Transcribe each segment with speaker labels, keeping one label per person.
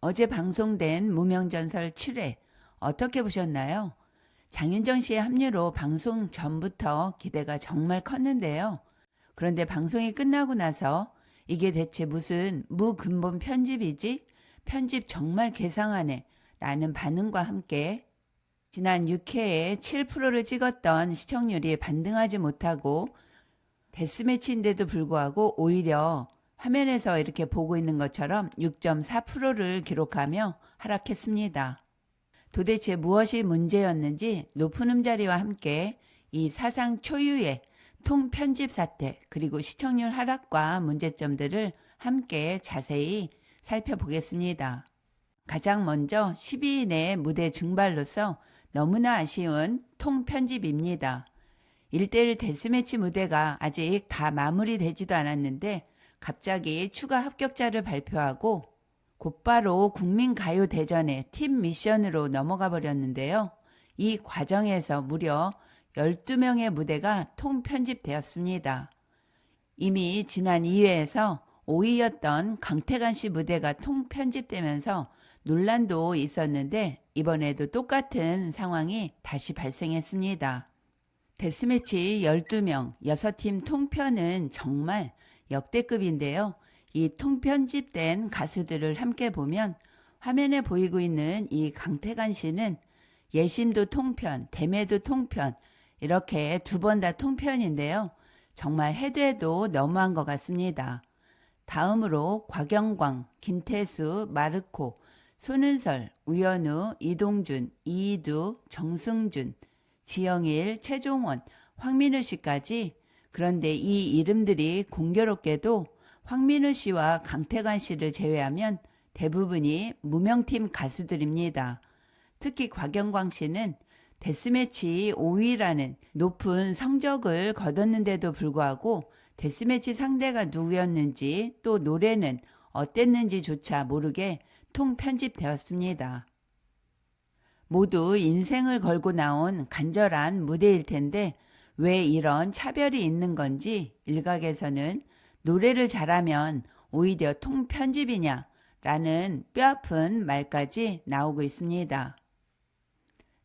Speaker 1: 어제 방송된 무명전설 7회 어떻게 보셨나요? 장윤정 씨의 합류로 방송 전부터 기대가 정말 컸는데요. 그런데 방송이 끝나고 나서 이게 대체 무슨 무근본 편집이지? 편집 정말 괴상하네 라는 반응과 함께 지난 6회에 7%를 찍었던 시청률이 반등하지 못하고 데스매치인데도 불구하고 오히려 화면에서 이렇게 보고 있는 것처럼 6.4%를 기록하며 하락했습니다. 도대체 무엇이 문제였는지 높은 음자리와 함께 이 사상 초유의 통편집 사태 그리고 시청률 하락과 문제점들을 함께 자세히 살펴보겠습니다. 가장 먼저 12인 의 무대 증발로서 너무나 아쉬운 통편집입니다. 1대1 데스매치 무대가 아직 다 마무리되지도 않았는데 갑자기 추가 합격자를 발표하고 곧바로 국민가요대전의 팀 미션으로 넘어가 버렸는데요. 이 과정에서 무려 12명의 무대가 통편집되었습니다. 이미 지난 2회에서 5위였던 강태관 씨 무대가 통편집되면서 논란도 있었는데 이번에도 똑같은 상황이 다시 발생했습니다. 데스매치 12명, 6팀 통편은 정말 역대급인데요. 이 통편집된 가수들을 함께 보면 화면에 보이고 있는 이 강태관 씨는 예심도 통편, 대매도 통편 이렇게 두 번 다 통편인데요. 정말 해도 해도 너무한 것 같습니다. 다음으로 곽영광, 김태수, 마르코, 손은설, 우연우, 이동준, 이희두, 정승준, 지영일, 최종원, 황민우 씨까지 그런데 이 이름들이 공교롭게도 황민우 씨와 강태관 씨를 제외하면 대부분이 무명팀 가수들입니다. 특히 곽영광 씨는 데스매치 5위라는 높은 성적을 거뒀는데도 불구하고 데스매치 상대가 누구였는지 또 노래는 어땠는지조차 모르게 통편집되었습니다. 모두 인생을 걸고 나온 간절한 무대일 텐데 왜 이런 차별이 있는 건지 일각에서는 노래를 잘하면 오히려 통편집이냐 라는 뼈아픈 말까지 나오고 있습니다.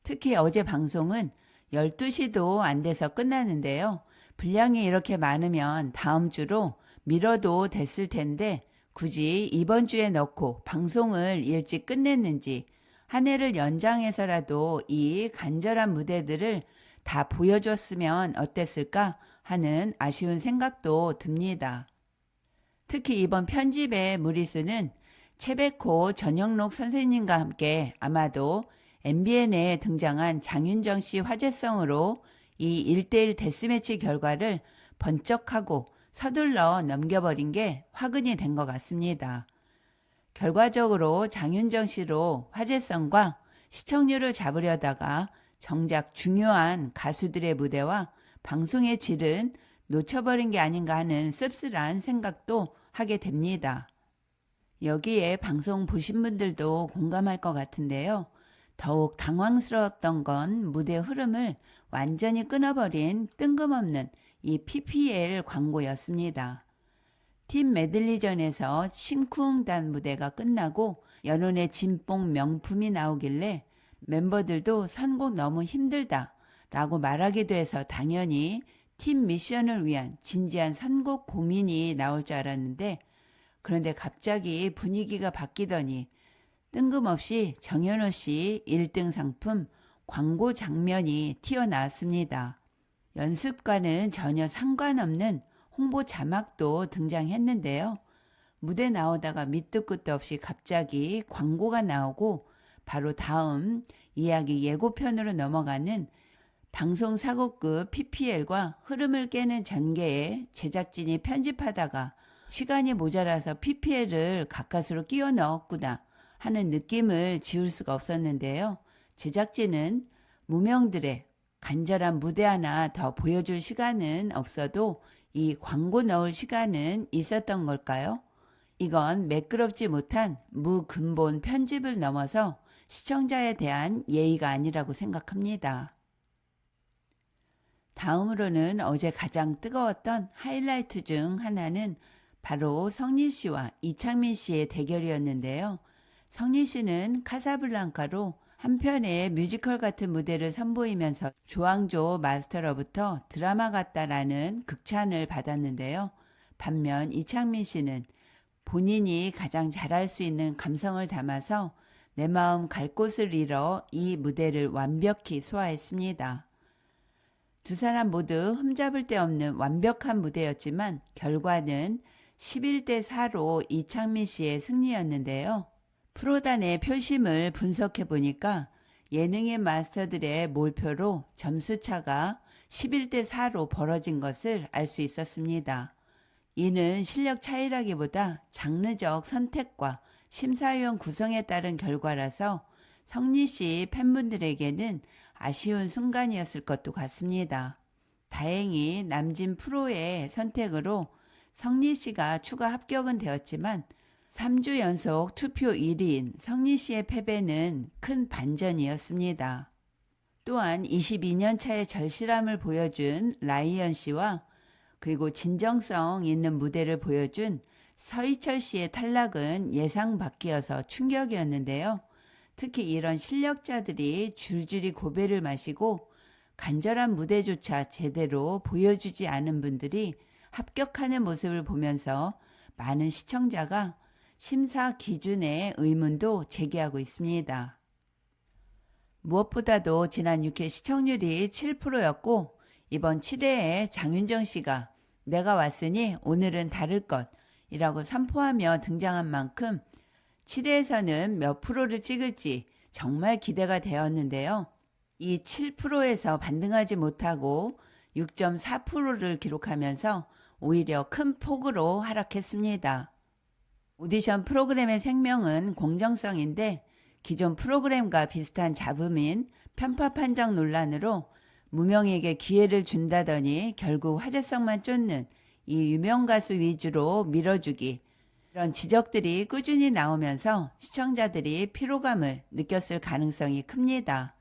Speaker 1: 특히 어제 방송은 12시도 안 돼서 끝나는데요. 분량이 이렇게 많으면 다음 주로 미뤄도 됐을 텐데 굳이 이번 주에 넣고 방송을 일찍 끝냈는지 한 해를 연장해서라도 이 간절한 무대들을 다 보여줬으면 어땠을까 하는 아쉬운 생각도 듭니다. 특히 이번 편집의 무리수는 최백호 전영록 선생님과 함께 아마도 MBN에 등장한 장윤정 씨 화제성으로 이 1대1 데스매치 결과를 번쩍하고 서둘러 넘겨버린 게 화근이 된 것 같습니다. 결과적으로 장윤정 씨로 화제성과 시청률을 잡으려다가 정작 중요한 가수들의 무대와 방송의 질은 놓쳐버린 게 아닌가 하는 씁쓸한 생각도 하게 됩니다. 여기에 방송 보신 분들도 공감할 것 같은데요. 더욱 당황스러웠던 건 무대 흐름을 완전히 끊어버린 뜬금없는 이 PPL 광고였습니다. 팀 메들리전에서 심쿵단 무대가 끝나고 연혼의 진뽕 명품이 나오길래 멤버들도 선곡 너무 힘들다 라고 말하기도 해서 당연히 팀 미션을 위한 진지한 선곡 고민이 나올 줄 알았는데 그런데 갑자기 분위기가 바뀌더니 뜬금없이 정현호 씨 1등 상품 광고 장면이 튀어나왔습니다. 연습과는 전혀 상관없는 홍보 자막도 등장했는데요. 무대 나오다가 밑도 끝도 없이 갑자기 광고가 나오고 바로 다음 이야기 예고편으로 넘어가는 방송사고급 PPL과 흐름을 깨는 전개에 제작진이 편집하다가 시간이 모자라서 PPL을 가까스로 끼워 넣었구나 하는 느낌을 지울 수가 없었는데요. 제작진은 무명들의 간절한 무대 하나 더 보여줄 시간은 없어도 이 광고 넣을 시간은 있었던 걸까요? 이건 매끄럽지 못한 무근본 편집을 넘어서 시청자에 대한 예의가 아니라고 생각합니다. 다음으로는 어제 가장 뜨거웠던 하이라이트 중 하나는 바로 성린 씨와 이창민 씨의 대결이었는데요. 성리 씨는 카사블랑카로 한 편의 뮤지컬 같은 무대를 선보이면서 조항조 마스터로부터 드라마 같다라는 극찬을 받았는데요. 반면 이창민 씨는 본인이 가장 잘할 수 있는 감성을 담아서 내 마음 갈 곳을 잃어 이 무대를 완벽히 소화했습니다. 두 사람 모두 흠잡을 데 없는 완벽한 무대였지만 결과는 11대 4로 이창민 씨의 승리였는데요. 프로단의 표심을 분석해 보니까 예능의 마스터들의 몰표로 점수차가 11대 4로 벌어진 것을 알 수 있었습니다. 이는 실력 차이라기보다 장르적 선택과 심사위원 구성에 따른 결과라서 성리 씨 팬분들에게는 아쉬운 순간이었을 것도 같습니다. 다행히 남진 프로의 선택으로 성리 씨가 추가 합격은 되었지만 3주 연속 투표 1위인 성리 씨의 패배는 큰 반전이었습니다. 또한 22년 차의 절실함을 보여준 라이언 씨와 그리고 진정성 있는 무대를 보여준 서희철 씨의 탈락은 예상 밖이어서 충격이었는데요. 특히 이런 실력자들이 줄줄이 고배를 마시고 간절한 무대조차 제대로 보여주지 않은 분들이 합격하는 모습을 보면서 많은 시청자가 심사 기준에 의문도 제기하고 있습니다. 무엇보다도 지난 6회 시청률이 7%였고 이번 7회에 장윤정 씨가 내가 왔으니 오늘은 다를 것이라고 선포하며 등장한 만큼 7회에서는 몇 프로를 찍을지 정말 기대가 되었는데요. 이 7%에서 반등하지 못하고 6.4%를 기록하면서 오히려 큰 폭으로 하락했습니다. 오디션 프로그램의 생명은 공정성인데 기존 프로그램과 비슷한 잡음인 편파 판정 논란으로 무명에게 기회를 준다더니 결국 화제성만 쫓는 이 유명 가수 위주로 밀어주기, 이런 지적들이 꾸준히 나오면서 시청자들이 피로감을 느꼈을 가능성이 큽니다.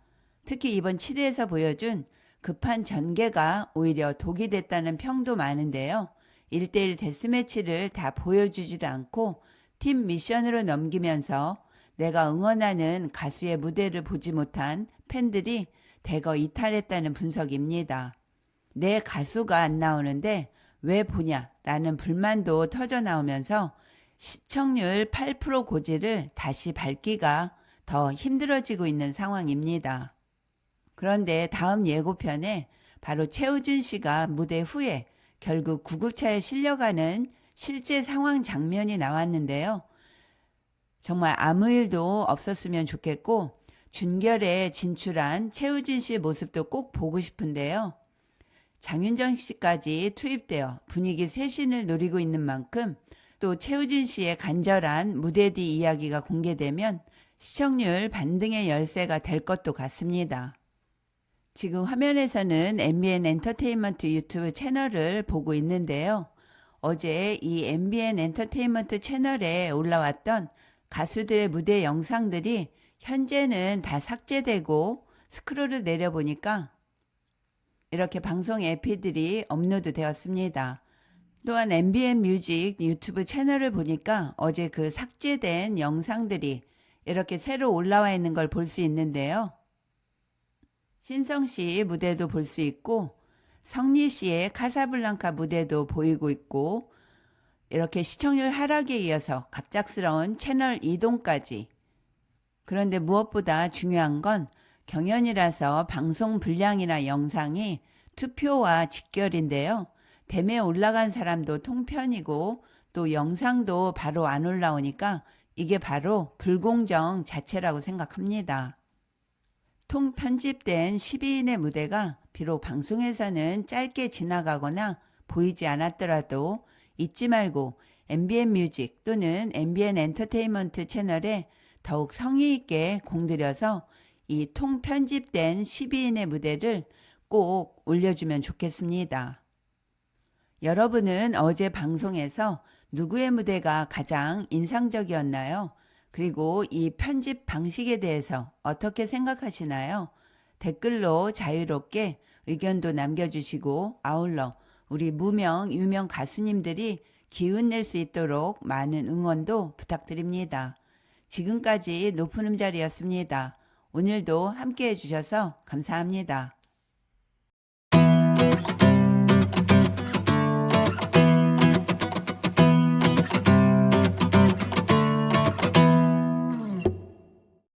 Speaker 1: 특히 이번 7회에서 보여준 급한 전개가 오히려 독이 됐다는 평도 많은데요. 1대1 데스매치를 다 보여주지도 않고 팀 미션으로 넘기면서 내가 응원하는 가수의 무대를 보지 못한 팬들이 대거 이탈했다는 분석입니다. 내 가수가 안 나오는데 왜 보냐라는 불만도 터져 나오면서 시청률 8% 고지를 다시 밟기가 더 힘들어지고 있는 상황입니다. 그런데 다음 예고편에 바로 최우준 씨가 무대 후에 결국 구급차에 실려가는 실제 상황 장면이 나왔는데요. 정말 아무 일도 없었으면 좋겠고 준결에 진출한 최우준 씨의 모습도 꼭 보고 싶은데요. 장윤정 씨까지 투입되어 분위기 쇄신을 노리고 있는 만큼 또 최우준 씨의 간절한 무대 뒤 이야기가 공개되면 시청률 반등의 열쇠가 될 것도 같습니다. 지금 화면에서는 MBN 엔터테인먼트 유튜브 채널을 보고 있는데요. 어제 이 MBN 엔터테인먼트 채널에 올라왔던 가수들의 무대 영상들이 현재는 다 삭제되고 스크롤을 내려보니까 이렇게 방송 에피들이 업로드 되었습니다. 또한 MBN 뮤직 유튜브 채널을 보니까 어제 그 삭제된 영상들이 이렇게 새로 올라와 있는 걸 볼 수 있는데요. 신성 씨 무대도 볼 수 있고 성리 씨의 카사블랑카 무대도 보이고 있고 이렇게 시청률 하락에 이어서 갑작스러운 채널 이동까지. 그런데 무엇보다 중요한 건 경연이라서 방송 분량이나 영상이 투표와 직결인데요. 댐에 올라간 사람도 통편이고 또 영상도 바로 안 올라오니까 이게 바로 불공정 자체라고 생각합니다. 통편집된 12인의 무대가 비록 방송에서는 짧게 지나가거나 보이지 않았더라도 잊지 말고 MBN 뮤직 또는 MBN 엔터테인먼트 채널에 더욱 성의 있게 공들여서 이 통편집된 12인의 무대를 꼭 올려주면 좋겠습니다. 여러분은 어제 방송에서 누구의 무대가 가장 인상적이었나요? 그리고 이 편집 방식에 대해서 어떻게 생각하시나요? 댓글로 자유롭게 의견도 남겨주시고 아울러 우리 무명, 유명 가수님들이 기운 낼 수 있도록 많은 응원도 부탁드립니다. 지금까지 높은 음자리였습니다. 오늘도 함께 해주셔서 감사합니다.